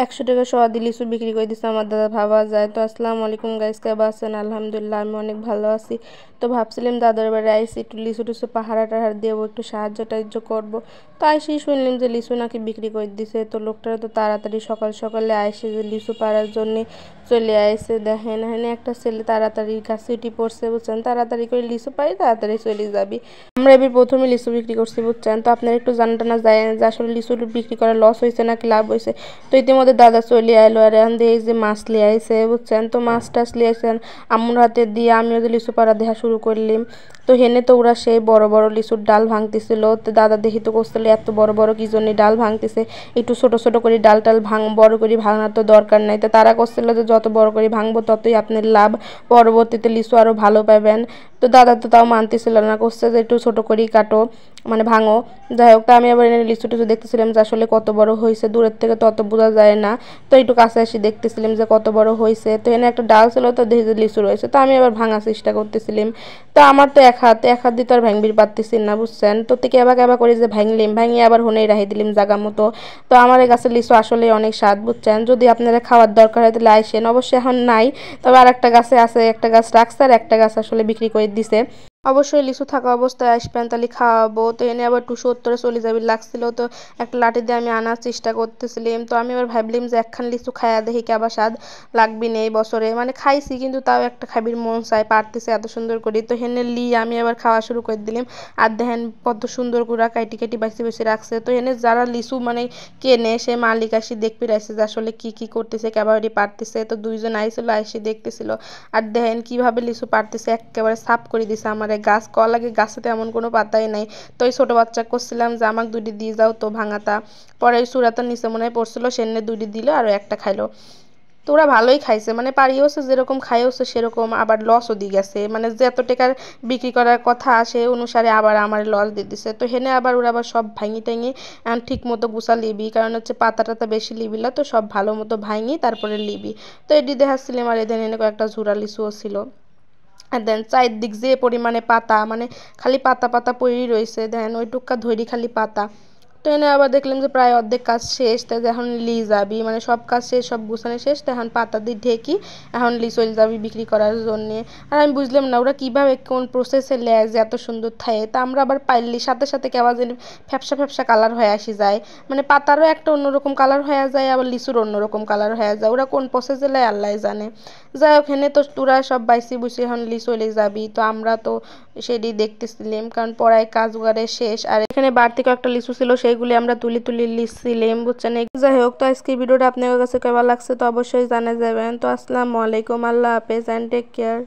100 টাকা সহ দিয়ে লিচু বিক্রি করে দিচ্ছে আমার দাদা, ভাবা যায়। তো আসসালামু আলাইকুম গাইস, কেমন আছেন? আলহামদুলিল্লাহ আমি অনেক ভালো আছি। তো ভাবছিলাম দাদার বাড়ি আইসি একটু লিচু টুচু পাহাড়া টাহাড় দেবো, একটু সাহায্য টাহায্য করবো। তো আইসি শুনলাম যে লিচু নাকি বিক্রি করে দিছে। তো লোকটারা তো তাড়াতাড়ি সকাল সকালে আইসে যে লিচু পাড়ার জন্যে চলে আইসে। দেখেন এখানে একটা ছেলে তাড়াতাড়ি গাছে উঠি পড়ছে, বুঝছেন? তাড়াতাড়ি করে লিচু পাই তাড়াতাড়ি চলে যাবি। আমরা এবার প্রথমে লিচু বিক্রি করছি, বুঝছেন? তো আপনারা একটু জানটা না যায় যে আসলে লিচু বিক্রি করা লস হয়েছে নাকি লাভ হয়েছে। তো ইতিমধ্যে দাদা চলে আইলো, আর এখন দিয়ে যে মাছ লিয়ে আইছে, বুঝছেন? তো মাছ টাছ লিয়ে আইসেন আম্মুর হাতে দিয়ে আমিও যে লিচু পাড়া দেখা শুরু করলাম। তো হেনে তো ওরা সেই বড় বড় লিচুর ডাল ভাঙতেছিল। তো দাদা দেখি তো করছিল এত বড় বড় কি জন্য ডাল ভাঙতেছে, একটু ছোট ছোট করে ডাল টাল বড় করে ভাঙার তো দরকার নাই। তো তারা করছিল যে যত বড় করে ভাঙবো ততই আপনার লাভ, পরবর্তীতে লিচু আরও ভালো পাবেন। তো দাদা তো তাও মানতেছিল না, করছে যে একটু ছোট করেই কাটো, মানে ভাঙো। যাই হোক, তো আমি আবার এনে লিচু টুচু দেখতেছিলাম যে আসলে কত বড় হয়েছে, দূরের থেকে তো অত বোঝা যায় না। তো একটু কাছে এসে দেখতেছিলাম যে কত বড় হয়েছে। তো এনে একটা ডাল ছিল, তো দেখি যে লিচু রয়েছে। তো আমি আবার ভাঙার চেষ্টা করতেছিলাম। তো আমার তো এক হাত দিয়ে তো আর ভাঙবির পারতেছি না, বুঝছেন? তো কেবা কেবা করে যে ভাঙলিম, ভাঙিয়ে আবার হনেই রাখি দিলাম জাগা মতো। তো আমার এই গাছের লিচু আসলে অনেক স্বাদ, বুঝছেন? যদি আপনারা খাওয়ার দরকার হয় তাহলে আইসেন, অবশ্যই এখন নাই। তবে আর একটা গাছে আছে, একটা গাছ রাখছে আর একটা গাছ আসলে বিক্রি করে দিছে। অবশ্যই লিচু থাকা অবস্থায় আসবেন, তাহলে খাওয়াবো। তো এনে আবার 270 চলে যাবি লাগছিল। তো একটা লাঠি দিয়ে আমি আনার চেষ্টা করতেছিলাম। তো আমি আবার ভাবলাম যে একখান লিচু খাইয়া দেখি কি আবার স্বাদ লাগবি না এই বছরে, মানে খাইছি কিন্তু তাও একটা খাবির মন চাই, পারতেছে এত সুন্দর করে। তো হেনে আমি আবার খাওয়া শুরু করে দিলাম। আর দেখেন কত সুন্দর করে কাটি কাটি বাছি বাছি রাখছে। তো এনে যারা লিচু মানে কেনে সে মালিক আসি দেখবি রাখছে যে আসলে কি কি করতেছে, কেবারে পারতেছে। তো দুইজন আইছিল, আইসি দেখতেছিল। আর দেখেন কিভাবে লিচু পারতেছে, একেবারে সাফ করে দিছে আমার গাছ। কল লাগে গাছে তো এমন কোনো পাতাই নাই। তো ওই ছোটো বাচ্চা করছিলাম যে আমাকে দুটি দিয়ে যাও, তো ভাঙাতা। পরে ওই চূড়াতার নিচে মনে হয় পড়ছিল, সেনে দুটি দিল আর একটা খাইলো। তো ওরা ভালোই খাইছে, মানে পারিয়েওছে যেরকম খাইয়েওছে সেরকম, আবার লসও দিয়ে গেছে, মানে যত টাকার বিক্রি করার কথা সে অনুসারে আবার আমার লস দিয়ে দিছে। তো হেনে আবার ওরা আবার সব ভাঙি টাঙি এখন ঠিক মতো গুছা লিবি, কারণ হচ্ছে পাতা টাতা বেশি লিবিলা, তো সব ভালো মতো ভাঙি তারপরে লিবি। তো এটি দেখাচ্ছিলাম। আর এদের এনে কয়েকটা ঝুরা লিচুও ছিল। আর দেন চারদিক যে পরিমাণে পাতা, মানে খালি পাতা পাতা পড়েই রয়েছে, দেন ওই টুক্কা ধরি খালি পাতা। তো এনে আবার দেখলাম যে প্রায় অর্ধেক কাজ শেষ, তাই এখন যাবি, মানে সব কাজ শেষ, সব গুছানো শেষ। তো এখন পাতা দিয়ে ঢেকি এখন চলে যাবি বিক্রি করার জন্যে। আর আমি বুঝলাম না ওরা কীভাবে কোন প্রসেসে লেয় যে এত সুন্দর থাকে। তা আমরা আবার পাইলি সাথে সাথে কেমন যেন ফ্যাপসা ফ্যাপসা কালার হয়ে আসি যায়, মানে পাতারও একটা অন্যরকম কালার হয়ে যায়, আবার লিচুর অন্যরকম কালার হয়ে যায়। ওরা কোন প্রসেসে লেয় আল্লাহ জানে। যাই হোক, হেনে তো তোরা সব বাইসি বুসি এখন চলে যাবি। তো আমরা তো সেটি দেখতেছিলাম, কারণ পড়ায় কাজ করে শেষ। আর এখানে বাড়তি কয়েকটা লিচু ছিল, সেইগুলি আমরা তুলি তুলি লিখছিলাম, বুঝছেন? যাই হোক, তো আজকের ভিডিওটা আপনাদের কাছে কেমন লাগছে তো অবশ্যই জানা যাবেন। তো আসসালামু আলাইকুম, আল্লাহ হাফেজ, অ্যান্ড টেক কেয়ার।